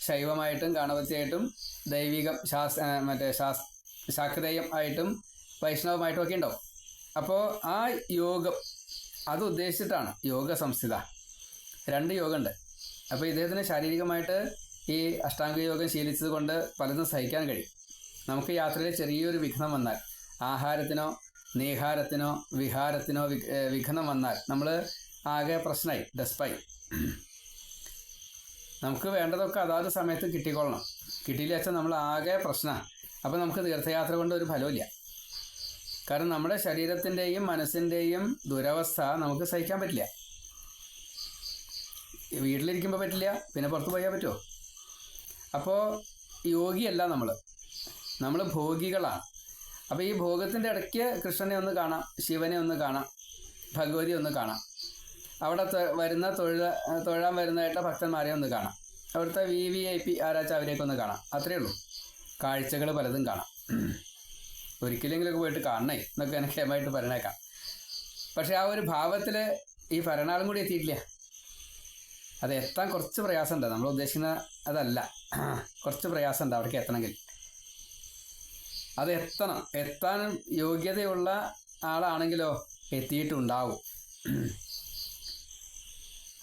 ശൈവമായിട്ടും ഗണപതിയായിട്ടും ദൈവികം ശാക്തേയം ആയിട്ടും വൈഷ്ണവമായിട്ടും ഒക്കെ ഉണ്ടാവും. അപ്പോൾ ആ യോഗം അത് ഉദ്ദേശിച്ചിട്ടാണ് യോഗ സംസ്ഥിത. 2 യോഗമുണ്ട്. അപ്പോൾ ഇദ്ദേഹത്തിന് ശാരീരികമായിട്ട് ഈ അഷ്ടാംഗ യോഗം ശീലിച്ചത് കൊണ്ട് പലതും സഹിക്കാൻ കഴിയും. നമുക്ക് യാത്രയിൽ ചെറിയൊരു വിഘ്നം വന്നാൽ, ആഹാരത്തിനോ നീഹാരത്തിനോ വിഹാരത്തിനോ വിഘ്നം വന്നാൽ നമ്മൾ ആകെ പ്രശ്നമായി, ഡെസ്പായി. നമുക്ക് വേണ്ടതൊക്കെ അതാത് സമയത്ത് കിട്ടിക്കൊള്ളണം. കിട്ടിയില്ല വെച്ചാൽ നമ്മൾ ആകെ പ്രശ്നമാണ്. അപ്പോൾ നമുക്ക് തീർത്ഥയാത്ര കൊണ്ട് ഒരു ഫലമില്ല. കാരണം നമ്മുടെ ശരീരത്തിൻ്റെയും മനസ്സിൻ്റെയും ദുരവസ്ഥ നമുക്ക് സഹിക്കാൻ പറ്റില്ല. വീട്ടിലിരിക്കുമ്പോൾ പറ്റില്ല, പിന്നെ പുറത്ത് പോയാൽ പറ്റുമോ? അപ്പോൾ യോഗിയല്ല നമ്മൾ ഭോഗികളാണ്. അപ്പോൾ ഈ ഭോഗത്തിൻ്റെ ഇടയ്ക്ക് കൃഷ്ണനെ ഒന്ന് കാണാം, ശിവനെ ഒന്ന് കാണാം, ഭഗവതി ഒന്ന് കാണാം, അവിടെ വരുന്ന തൊഴാൻ വരുന്നതായിട്ട് ഭക്തന്മാരെ ഒന്ന് കാണാം, അവിടുത്തെ VIP ആരാച്ചാൽ അവരെയൊക്കെ ഒന്ന് കാണാം. അത്രയേ ഉള്ളൂ. കാഴ്ചകൾ പലതും കാണാം. ഒരിക്കലെങ്കിലൊക്കെ പോയിട്ട് കാണണേ എന്നൊക്കെ എനിക്ക് ക്ഷമമായിട്ട് പറഞ്ഞേക്കാം. പക്ഷെ ആ ഒരു ഭാവത്തിൽ ഈ ഭരണാളും കൂടി എത്തിയിട്ടില്ല. അത് എത്താൻ കുറച്ച് പ്രയാസമുണ്ട്. നമ്മൾ ഉദ്ദേശിക്കുന്ന അതല്ല, കുറച്ച് പ്രയാസമുണ്ട് അവിടേക്ക് എത്തണമെങ്കിൽ. അത് എത്താൻ യോഗ്യതയുള്ള ആളാണെങ്കിലോ എത്തിയിട്ടുണ്ടാവും.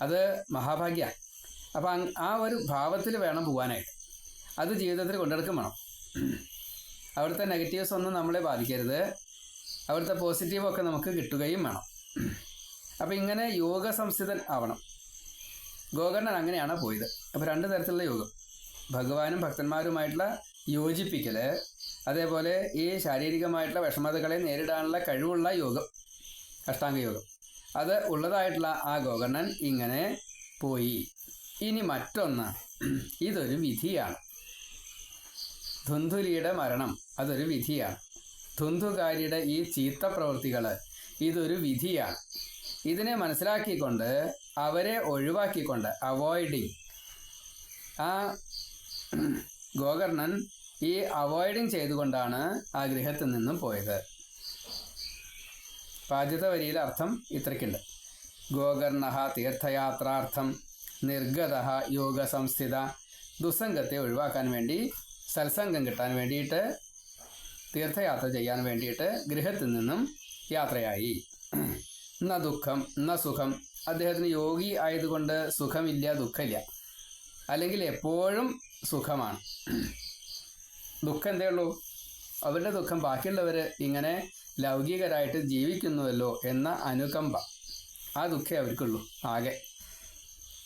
അത് മഹാഭാഗ്യ. അപ്പം ആ ഒരു ഭാവത്തിൽ വേണം പോകാനായിട്ട്. അത് ജീവിതത്തിൽ കൊണ്ടെടുക്കും വേണം. അവിടുത്തെ നെഗറ്റീവ്സ് ഒന്നും നമ്മളെ ബാധിക്കരുത്, അവിടുത്തെ പോസിറ്റീവൊക്കെ നമുക്ക് കിട്ടുകയും വേണം. അപ്പം ഇങ്ങനെ യോഗ സംസ്ഥിതൻ ആവണം. ഗോകർണൻ അങ്ങനെയാണ് പോയത്. അപ്പോൾ 2 തരത്തിലുള്ള യോഗം, ഭഗവാനും ഭക്തന്മാരുമായിട്ടുള്ള യോജിപ്പിക്കൽ, അതേപോലെ ഈ ശാരീരികമായിട്ടുള്ള വിഷമതകളെ നേരിടാനുള്ള കഴിവുള്ള യോഗം, അഷ്ടാംഗ യോഗം, അത് ഉള്ളതായിട്ടുള്ള ആ ഗോകർണൻ ഇങ്ങനെ പോയി. ഇനി മറ്റൊന്ന്, ഇതൊരു വിധിയാണ്. ധുന്ധുലിയുടെ മരണം അതൊരു വിധിയാണ്. ധുന്ധുകാരിയുടെ ഈ ചീത്ത പ്രവൃത്തികൾ ഇതൊരു വിധിയാണ്. ഇതിനെ മനസ്സിലാക്കിക്കൊണ്ട് അവരെ ഒഴിവാക്കിക്കൊണ്ട് അവോയ്ഡിങ്, ആ ഗോകർണൻ ഈ അവോയ്ഡിങ് ചെയ്തുകൊണ്ടാണ് ആ ഗൃഹത്തിൽ നിന്നും പോയത്. ആദ്യത്തെ വരിയിലെ അർത്ഥം ഇത്രയ്ക്കുണ്ട്. ഗോകർണ തീർത്ഥയാത്രാർത്ഥം നിർഗത യോഗ സംസ്ഥിത. ദുസ്സംഗത്തെ ഒഴിവാക്കാൻ വേണ്ടി, സത്സംഗം കിട്ടാൻ വേണ്ടിയിട്ട്, തീർത്ഥയാത്ര ചെയ്യാൻ വേണ്ടിയിട്ട് ഗൃഹത്തിൽ നിന്നും യാത്രയായി. ന ദുഃഖം ന സുഖം. അദ്ദേഹത്തിന് യോഗി ആയതുകൊണ്ട് സുഖമില്ല, ദുഃഖമില്ല. അല്ലെങ്കിൽ എപ്പോഴും സുഖമാണ്. ദുഃഖം എന്തേ ഉള്ളൂ? അവരുടെ ദുഃഖം ബാക്കിയുള്ളവർ ഇങ്ങനെ ലൗകികരായിട്ട് ജീവിക്കുന്നുവല്ലോ എന്ന അനുകമ്പ, ആ ദുഃഖമേ അവർക്കുള്ളൂ ആകെ.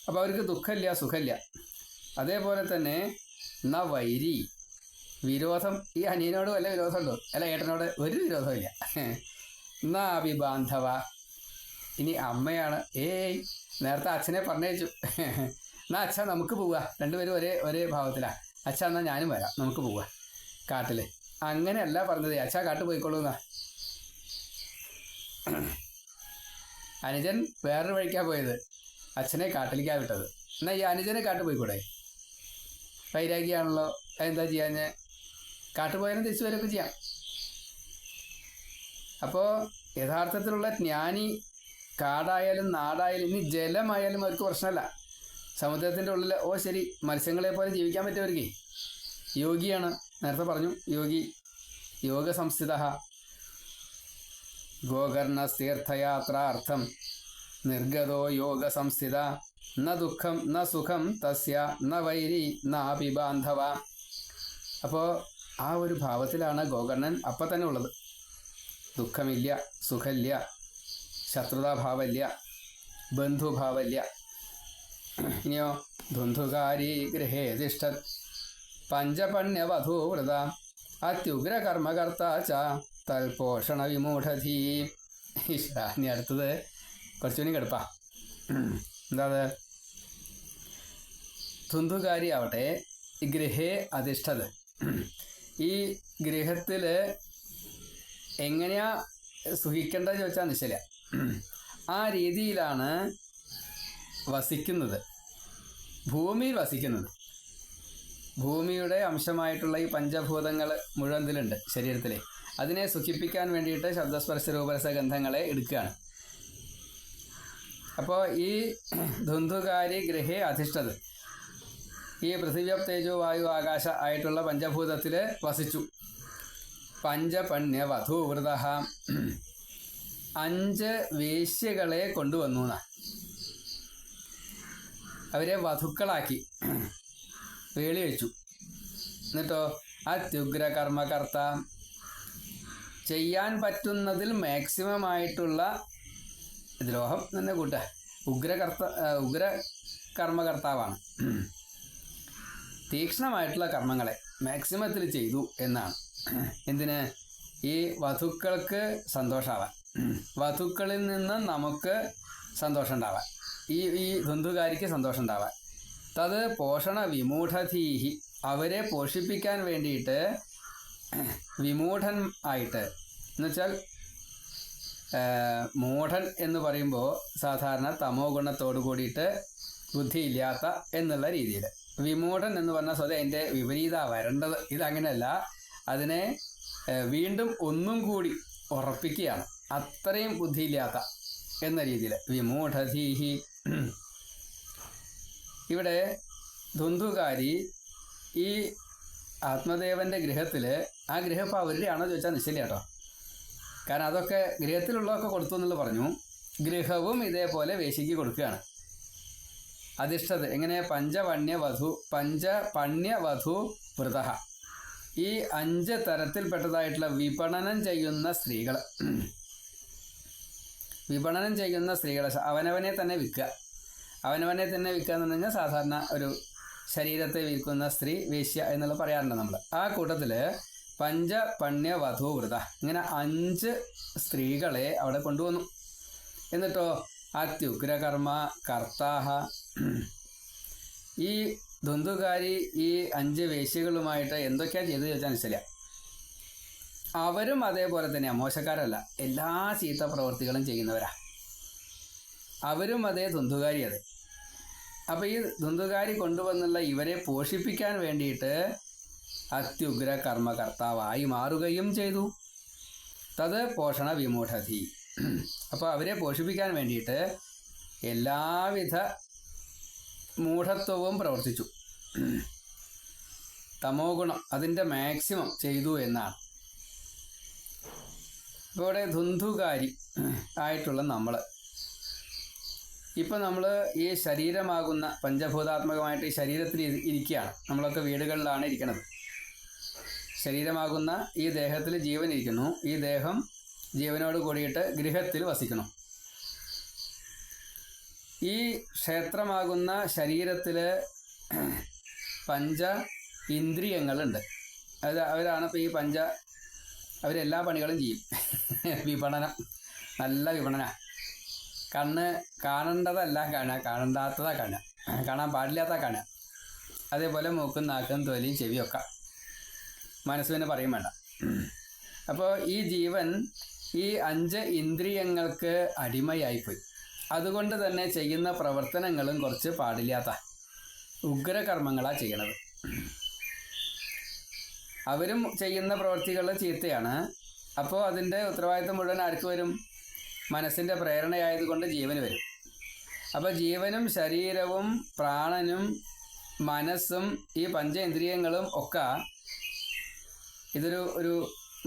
അപ്പോൾ അവർക്ക് ദുഃഖമില്ല, സുഖമില്ല. അതേപോലെ തന്നെ ന വൈരി, വിരോധം. ഈ അനിയനോട് വല്ല വിരോധമുണ്ടോ? അല്ല ഏട്ടനോട് ഒരു വിരോധമില്ല. ന അഭിബാന്ധവ. ഇനി അമ്മയാണ്, നേരത്തെ അച്ഛനെ പറഞ്ഞയച്ചു, എന്നാ അച്ഛാ നമുക്ക് പോവുക, 2 പേരും ഒരേ ഭാവത്തിലാണ്. അച്ഛാ എന്നാൽ ഞാനും വരാം, നമുക്ക് പോവുക കാട്ടിൽ. അങ്ങനെയല്ല പറഞ്ഞത്, അച്ഛാ കാട്ടിൽ പോയിക്കോളൂ എന്നാ. അനുജൻ വേറൊരു വഴിക്കാണ് പോയത്, അച്ഛനെ കാട്ടിലേക്കാണ് വിട്ടത്. എന്നാൽ ഈ അനുജനെ കാട്ടിൽ പോയിക്കൂടെ? വൈരാഗ്യമാണല്ലോ, അതെന്താ ചെയ്യാൻ? കാട്ടിൽ പോയാലും തിരിച്ചു വരികയൊക്കെ ചെയ്യാം. അപ്പോൾ യഥാർത്ഥത്തിലുള്ള ജ്ഞാനി കാടായാലും നാടായാലും ഇനി ജലമായാലും അവർക്ക് പ്രശ്നമല്ല. സമുദ്രത്തിൻ്റെ ഉള്ളിൽ ശരി മത്സ്യങ്ങളെ പോലെ ജീവിക്കാൻ പറ്റുമവർക്ക്. യോഗിയാണ്, നേരത്തെ പറഞ്ഞു യോഗി, യോഗ സംസ്ഥിത. ഗോകർണ തീർത്ഥയാത്രാർത്ഥം നിർഗതോ യോഗ സംസ്ഥിത. ന ദുഃഖം ന സുഖം തസ്യ ന വൈരി നാപി ബാന്ധവ. അപ്പോൾ ആ ഒരു ഭാവത്തിലാണ് ഗോകർണൻ അപ്പം തന്നെ ഉള്ളത്. ദുഃഖമില്ല, സുഖമില്ല, ശത്രുതാഭാവമില്ല, ബന്ധുഭാവമില്ല. ഇനിയോ ധുന്ധുകാരി ഗൃഹേ തിഷ്ഠത് പഞ്ചപണ്യവധൂവൃത അത്യുഗ്രകർമ്മകർത്ത ച തൽപോഷണ വിമൂഢധീ. ഇനി അടുത്തത് കുറച്ചുകൂടി കിടപ്പാ. എന്താ അത്? ധുന്ധുകാരി ആവട്ടെ ഗൃഹേ അധിഷ്ഠത്. ഈ ഗൃഹത്തിൽ എങ്ങനെയാ സുഖിക്കേണ്ടത് ചോദിച്ചാൽ നിശ്ചല. ആ രീതിയിലാണ് വസിക്കുന്നത്, ഭൂമിയിൽ വസിക്കുന്നത്. ഭൂമിയുടെ അംശമായിട്ടുള്ള ഈ പഞ്ചഭൂതങ്ങൾ മുഴുവൻ ഇതിലുണ്ട് ശരീരത്തിൽ. അതിനെ സുഖിപ്പിക്കാൻ വേണ്ടിയിട്ട് ശബ്ദസ്പർശ രൂപരസ ഗന്ധങ്ങളെ എടുക്കുകയാണ്. അപ്പോൾ ഈ ധുന്ധുകാരി ഗൃഹേ അധിഷ്ഠത്, ഈ പൃഥിവ്യ തേജോ വായു ആകാശ ആയിട്ടുള്ള പഞ്ചഭൂതത്തിൽ വസിച്ചു. പഞ്ചപണ്യ വധൂവൃത, 5 വേശ്യകളെ കൊണ്ടുവന്നു എന്നാ. അവരെ വധുക്കളാക്കി വേളി വെച്ചു. എന്നിട്ടോ അത്യുഗ്രകർമ്മകർത്ത, ചെയ്യാൻ പറ്റുന്നതിൽ മാക്സിമം ആയിട്ടുള്ള ദ്രോഹം തന്നെ കൂട്ടുക. ഉഗ്ര കർമ്മകർത്താവാണ്. തീക്ഷ്ണമായിട്ടുള്ള കർമ്മങ്ങളെ മാക്സിമത്തിൽ ചെയ്തു എന്നാണ്. എന്തിന്? ഈ വധുക്കൾക്ക് സന്തോഷമാവാൻ, വധുക്കളിൽ നിന്ന് നമുക്ക് സന്തോഷം ഉണ്ടാവാൻ, ഈ ധുന്ധുകാരിക്ക് സന്തോഷം ഉണ്ടാവാൻ. തത് പോഷണ വിമൂഢധീഹി, അവരെ പോഷിപ്പിക്കാൻ വേണ്ടിയിട്ട് വിമൂഢൻ ആയിട്ട്, എന്നുവെച്ചാൽ മൂഢൻ എന്ന് പറയുമ്പോൾ സാധാരണ തമോ ഗുണത്തോടു കൂടിയിട്ട് ബുദ്ധിയില്ലാത്ത എന്നുള്ള രീതിയിൽ. വിമൂഢൻ എന്ന് പറഞ്ഞാൽ സ്വതം അതിൻ്റെ വിപരീതമാണ് വരേണ്ടത്. ഇതങ്ങനെയല്ല, അതിനെ വീണ്ടും ഒന്നും കൂടി ഉറപ്പിക്കുകയാണ്. അത്രയും ബുദ്ധിയില്ലാത്ത എന്ന രീതിയിൽ വിമൂഢധീഹി. ഇവിടെ ധുന്ധുകാരി ഈ ആത്മദേവൻ്റെ ഗൃഹത്തിൽ, ആ ഗൃഹം ഇപ്പോൾ അവരുടെയാണോ ചോദിച്ചാൽ നിശ്ചയില്ല കേട്ടോ. കാരണം അതൊക്കെ ഗൃഹത്തിലുള്ളതൊക്കെ കൊടുത്തു എന്നുള്ള പറഞ്ഞു. ഗൃഹവും ഇതേപോലെ വേശിക്ക് കൊടുക്കുകയാണ്. അധിഷ്ഠത് എങ്ങനെ? പഞ്ചപണ്യവധു വൃത, ഈ 5 തരത്തിൽപ്പെട്ടതായിട്ടുള്ള വിപണനം ചെയ്യുന്ന സ്ത്രീകൾ, അവനവനെ തന്നെ വിൽക്കുക. അവനവനെ തന്നെ വിൽക്കുക എന്ന് പറഞ്ഞാൽ സാധാരണ ഒരു ശരീരത്തെ വിൽക്കുന്ന സ്ത്രീ വേശ്യ എന്നുള്ള പറയാറുണ്ട് നമ്മൾ. ആ കൂട്ടത്തിൽ പഞ്ചപണ്യവധു വൃത, ഇങ്ങനെ 5 സ്ത്രീകളെ അവിടെ കൊണ്ടുവന്നു. എന്നിട്ടോ അത്യുഗ്രകർമ്മ കർത്താഹ, ഈ ധുന്ധുകാരി ഈ 5 വേശ്യകളുമായിട്ട് എന്തൊക്കെയാണ് ചെയ്തു ചോദിച്ചാൽ മനസ്സില്ല. അവരും അതേപോലെ തന്നെയാണ്, മോശക്കാരല്ല, എല്ലാ ചീത്ത പ്രവൃത്തികളും ചെയ്യുന്നവരാ. അവരും അതേ ധുന്ധുകാരി അതെ. അപ്പോൾ ഈ ധുന്ധുകാരി കൊണ്ടുവന്നുള്ള ഇവരെ പോഷിപ്പിക്കാൻ വേണ്ടിയിട്ട് അത്യുഗ്ര കർമ്മകർത്താവായി മാറുകയും ചെയ്തു. തത് പോഷണ വിമൂഢധി, അപ്പോൾ അവരെ പോഷിപ്പിക്കാൻ വേണ്ടിയിട്ട് എല്ലാവിധ മൂഢത്വവും പ്രവർത്തിച്ചു. തമോ ഗുണം അതിൻ്റെ മാക്സിമം ചെയ്തു എന്നാണ്. ഇപ്പോൾ ഇവിടെ ധുന്ധുകാരി ആയിട്ടുള്ള നമ്മൾ, ഇപ്പം നമ്മൾ ഈ ശരീരമാകുന്ന പഞ്ചഭൂതാത്മകമായിട്ട് ഈ ശരീരത്തിൽ ഇരിക്കുകയാണ്. നമ്മളൊക്കെ വീടുകളിലാണ് ഇരിക്കുന്നത്. ശരീരമാകുന്ന ഈ ദേഹത്തിൽ ജീവൻ ഇരിക്കുന്നു. ഈ ദേഹം ജീവനോട് കൂടിയിട്ട് ഗൃഹത്തിൽ വസിക്കണം. ഈ ക്ഷേത്രമാകുന്ന ശരീരത്തിൽ 5 ഇന്ദ്രിയങ്ങളുണ്ട്. അവരാണ് ഇപ്പോൾ അവരെല്ലാ പണികളും ചെയ്യും. വിപണനം, നല്ല വിപണന. കണ്ണ് കാണേണ്ടതല്ല കാണുക, കാണണ്ടാത്തതാ കാണുക, കാണാൻ പാടില്ലാത്ത കാണുക. അതേപോലെ മൂക്കും നാക്കും തൊലിയും ചെവിയൊക്കെ, മനസ്സിന് പറയും വേണ്ട. അപ്പോൾ ഈ ജീവൻ ഈ 5 ഇന്ദ്രിയങ്ങൾക്ക് അടിമയായിപ്പോയി. അതുകൊണ്ട് തന്നെ ചെയ്യുന്ന പ്രവർത്തനങ്ങളും കുറച്ച് പാടില്ലാത്ത ഉഗ്രകർമ്മങ്ങളാണ് ചെയ്യണത്. അവരും ചെയ്യുന്ന പ്രവൃത്തികൾ ചീത്തയാണ്. അപ്പോൾ അതിൻ്റെ ഉത്തരവാദിത്വം മുഴുവൻ ആർക്ക് വരും? മനസ്സിൻ്റെ പ്രേരണയായതുകൊണ്ട് ജീവന് വരും. അപ്പോൾ ജീവനും ശരീരവും പ്രാണനും മനസ്സും ഈ 5 ഇന്ദ്രിയങ്ങളും ഒക്കെ ഇതൊരു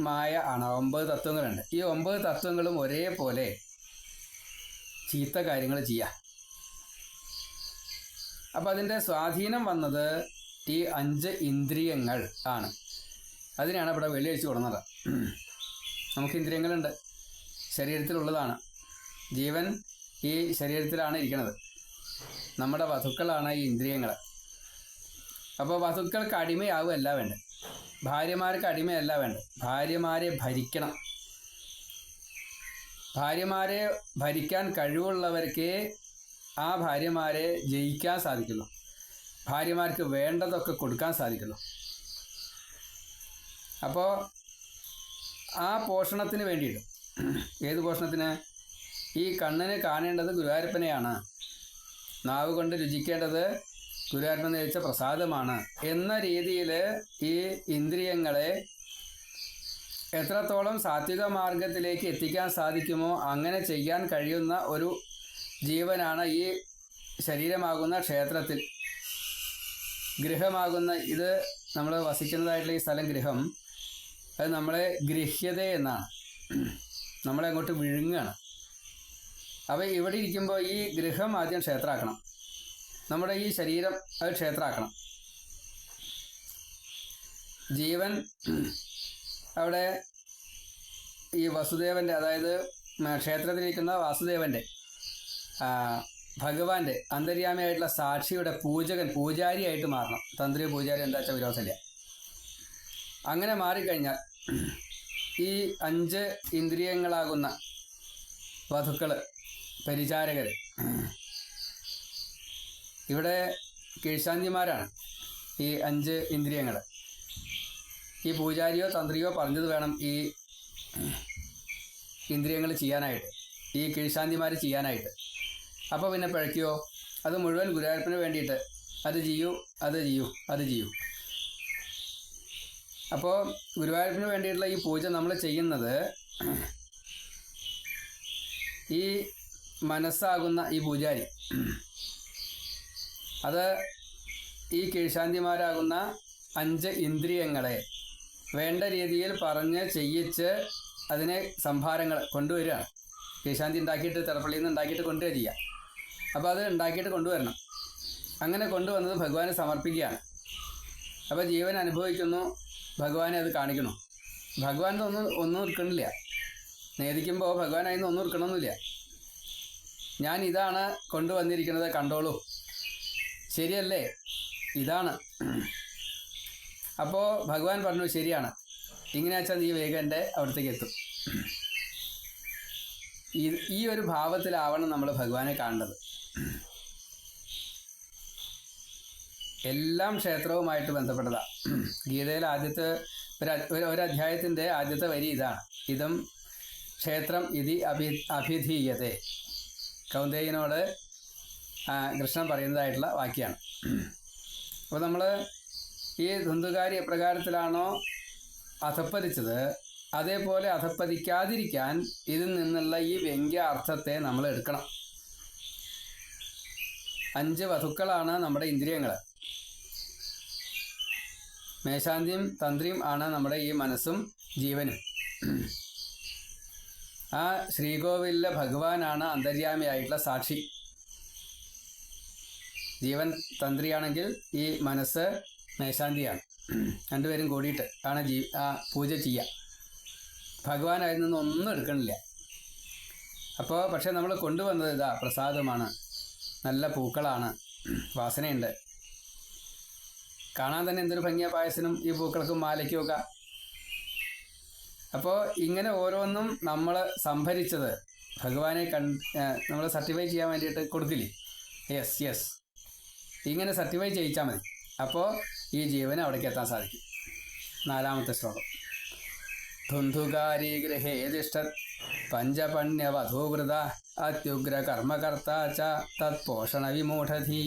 മായ ആണ്. 9 തത്വങ്ങളുണ്ട്. ഈ 9 തത്വങ്ങളും ഒരേപോലെ ചീത്ത കാര്യങ്ങൾ ചെയ്യുക. അപ്പം അതിൻ്റെ സ്വാധീനം വന്നത് ഈ 5 ഇന്ദ്രിയങ്ങൾ ആണ്. അതിനാണ് ഇവിടെ വെള്ളിയഴിച്ച് കൊടുക്കുന്നത്. നമുക്ക് ഇന്ദ്രിയങ്ങളുണ്ട്, ശരീരത്തിലുള്ളതാണ്. ജീവൻ ഈ ശരീരത്തിലാണ് ഇരിക്കുന്നത്. നമ്മുടെ വധുക്കളാണ് ഈ ഇന്ദ്രിയങ്ങൾ. അപ്പോൾ വധുക്കൾക്ക് അടിമയാവുകയല്ല വേണ്ടത്, ഭാര്യമാർക്ക് അടിമയല്ല വേണ്ടത്. ഭാര്യമാരെ ഭരിക്കണം. ഭാര്യമാരെ ഭരിക്കാൻ കഴിവുള്ളവർക്ക് ആ ഭാര്യമാരെ ജയിക്കാൻ സാധിക്കുന്നു. ഭാര്യമാർക്ക് വേണ്ടതൊക്കെ കൊടുക്കാൻ സാധിക്കുന്നു. അപ്പോൾ ആ പോഷണത്തിന് വേണ്ടിയിട്ട്, ഏത് പോഷണത്തിന്? ഈ കണ്ണിന് കാണേണ്ടത് ഗുരുവായൂരപ്പനെയാണ്, നാവ് കൊണ്ട് രുചിക്കേണ്ടത് ഗുരുവായൂരപ്പൻ കഴിച്ച പ്രസാദമാണ് എന്ന രീതിയിൽ ഈ ഇന്ദ്രിയങ്ങളെ എത്രത്തോളം സാത്വിക മാർഗത്തിലേക്ക് എത്തിക്കാൻ സാധിക്കുമോ അങ്ങനെ ചെയ്യാൻ കഴിയുന്ന ഒരു ജീവനാണ് ഈ ശരീരമാകുന്ന ക്ഷേത്രത്തിൽ. ഗൃഹമാകുന്ന ഇത് നമ്മൾ വസിക്കുന്നതായിട്ടുള്ള ഈ സ്ഥലം, ഗൃഹം, അത് നമ്മളെ ഗൃഹ്യത എന്നാണ്, നമ്മളെ അങ്ങോട്ട് വിഴുങ്ങുകയാണ്. അപ്പോൾ ഇവിടെ ഇരിക്കുമ്പോൾ ഈ ഗൃഹം ആദ്യം ക്ഷേത്രമാക്കണം. നമ്മുടെ ഈ ശരീരം അത് ക്ഷേത്രമാക്കണം. ജീവൻ അവിടെ ഈ വസുദേവൻ്റെ, അതായത് ക്ഷേത്രത്തിലിരിക്കുന്ന വാസുദേവൻ്റെ, ഭഗവാന്റെ അന്തര്യാമിയായിട്ടുള്ള സാക്ഷിയുടെ പൂജാരിയായിട്ട് മാറണം. തന്ത്രി പൂജാരി എന്താ വെച്ചാൽ വിരോധമില്ല. അങ്ങനെ മാറിക്കഴിഞ്ഞാൽ ഈ 5 ഇന്ദ്രിയങ്ങളാകുന്ന വധുക്കൾ, പരിചാരകർ, ഇവിടെ കീഴ്ശാന്തിമാരാണ് ഈ 5 ഇന്ദ്രിയങ്ങൾ. ഈ പൂജാരിയോ തന്ത്രിയോ പറഞ്ഞത് വേണം ഈ ഇന്ദ്രിയങ്ങൾ ചെയ്യാനായിട്ട്, ഈ കീഴ്ശാന്തിമാർ ചെയ്യാനായിട്ട്. അപ്പോൾ പിന്നെ പിഴയ്ക്കുകയോ? അത് മുഴുവൻ ഗുരുവായൂരപ്പന് വേണ്ടിയിട്ട് അത് ചെയ്യൂ, അത് ചെയ്യൂ, അത് ചെയ്യൂ. അപ്പോൾ ഗുരുവായൂരപ്പന് വേണ്ടിയിട്ടുള്ള ഈ പൂജ നമ്മൾ ചെയ്യുന്നത് ഈ മനസ്സാകുന്ന ഈ പൂജാരി, അത് ഈ കീഴ്ശാന്തിമാരാകുന്ന 5 ഇന്ദ്രിയങ്ങളെ വേണ്ട രീതിയിൽ പറഞ്ഞ് ചെയ്യിച്ച് അതിനെ സംഭാരങ്ങൾ കൊണ്ടുവരികയാണ്. കീഴ്ശാന്തി ഉണ്ടാക്കിയിട്ട് തിടപ്പള്ളിയിൽ നിന്ന് ഉണ്ടാക്കിയിട്ട് കൊണ്ടുവരിക ചെയ്യുക. അപ്പോൾ അത് ഉണ്ടാക്കിയിട്ട് കൊണ്ടുവരണം. അങ്ങനെ കൊണ്ടുവന്നത് ഭഗവാനെ സമർപ്പിക്കുകയാണ്. അപ്പോൾ ജീവൻ അനുഭവിക്കുന്നു, ഭഗവാനെ അത് കാണിക്കണം. ഭഗവാൻ ഒന്നും എടുക്കണില്ല. നേദിക്കുമ്പോൾ ഭഗവാനായിരുന്നു ഒന്നും എടുക്കണമെന്നില്ല. ഞാൻ ഇതാണ് കൊണ്ടുവന്നിരിക്കുന്നത്, കണ്ടോളൂ, ശരിയല്ലേ, ഇതാണ്. അപ്പോൾ ഭഗവാൻ പറഞ്ഞു, ശരിയാണ്, ഇങ്ങനെ വെച്ചാൽ നീ വേഗം എൻ്റെ അവിടത്തേക്ക് എത്തും. ഈ ഒരു ഭാവത്തിലാവണം നമ്മൾ ഭഗവാനെ കാണേണ്ടത്. എല്ലാം ക്ഷേത്രവുമായിട്ട് ബന്ധപ്പെട്ടതാണ്. ഗീതയിൽ ആദ്യത്തെ ഒരധ്യായത്തിൻ്റെ ആദ്യത്തെ വരി ഇതാണ്: ഇതം ക്ഷേത്രം ഇതി അഭിധീയതേ. കൗന്ദേയനോട് കൃഷ്ണൻ പറയുന്നതായിട്ടുള്ള വാക്യമാണ്. അപ്പോൾ നമ്മൾ ഈ ധുന്ധുകാരി എപ്രകാരത്തിലാണോ അധപ്പതിച്ചത്, അതേപോലെ അധപ്പതിക്കാതിരിക്കാൻ ഇതിൽ നിന്നുള്ള ഈ വ്യംഗ്യ അർത്ഥത്തെ നമ്മൾ എടുക്കണം. 5 വധുക്കളാണ് നമ്മുടെ ഇന്ദ്രിയങ്ങൾ. മേശാന്തിയും തന്ത്രിയും ആണ് നമ്മുടെ ഈ മനസ്സും ജീവനും. ആ ശ്രീകോവിലിലെ ഭഗവാനാണ് അന്തര്യാമിയായിട്ടുള്ള സാക്ഷി. ജീവൻ തന്ത്രിയാണെങ്കിൽ ഈ മനസ്സ് മേശാന്തിയാണ്. രണ്ടുപേരും കൂടിയിട്ട് ആണ് പൂജ ചെയ്യുക. ഭഗവാനായി നിന്ന് ഒന്നും എടുക്കണില്ല. അപ്പോൾ പക്ഷെ നമ്മൾ കൊണ്ടുവന്നത് ഇതാ പ്രസാദമാണ്, നല്ല പൂക്കളാണ്, വാസനയുണ്ട്. കാണാൻ തന്നെ എന്തൊരു ഭംഗിയ പായസനും ഈ പൂക്കൾക്കും മാലയ്ക്കും ഒക്കെ. അപ്പോൾ ഇങ്ങനെ ഓരോന്നും നമ്മൾ സംഭരിച്ചത് ഭഗവാനെ നമ്മൾ സർട്ടിഫൈ ചെയ്യാൻ വേണ്ടിയിട്ട് കൊടുക്കില്ലേ? യെസ്, ഇങ്ങനെ സർട്ടിഫൈ ചെയ്യിച്ചാൽ മതി. അപ്പോൾ ഈ ജീവന് അവിടേക്ക് എത്താൻ സാധിക്കും. 4ാമത്തെ ശ്ലോകം: ധുന്ധുകാരി ഗൃഹേ തിഷ്ഠത് പഞ്ചപണ്യവധൂവൃത അത്യുഗ്ര കർമ്മകർത്ത ച തത്പോഷണ വിമൂഢധീ.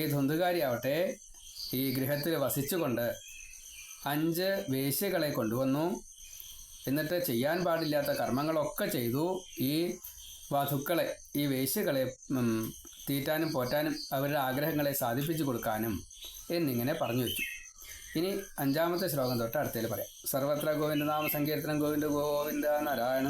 ഈ ധുന്ധുകാരി ആവട്ടെ ഈ ഗൃഹത്തിൽ വസിച്ചുകൊണ്ട് 5 വേശ്യകളെ കൊണ്ടുവന്നു. എന്നിട്ട് ചെയ്യാൻ പാടില്ലാത്ത കർമ്മങ്ങളൊക്കെ ചെയ്തു. ഈ വധുക്കളെ, ഈ വേശ്യകളെ തീറ്റാനും പോറ്റാനും അവരുടെ ആഗ്രഹങ്ങളെ സാധിപ്പിച്ചു കൊടുക്കാനും എന്നിങ്ങനെ പറഞ്ഞു വെച്ചു. ഇനി 5ാമത്തെ ശ്ലോകം തൊട്ട് അടുത്തതിൽ പറയാം. സർവത്ര ഗോവിന്ദ നാമ സങ്കീർത്തനം. ഗോവിന്ദ ഗോവിന്ദ നാരായണ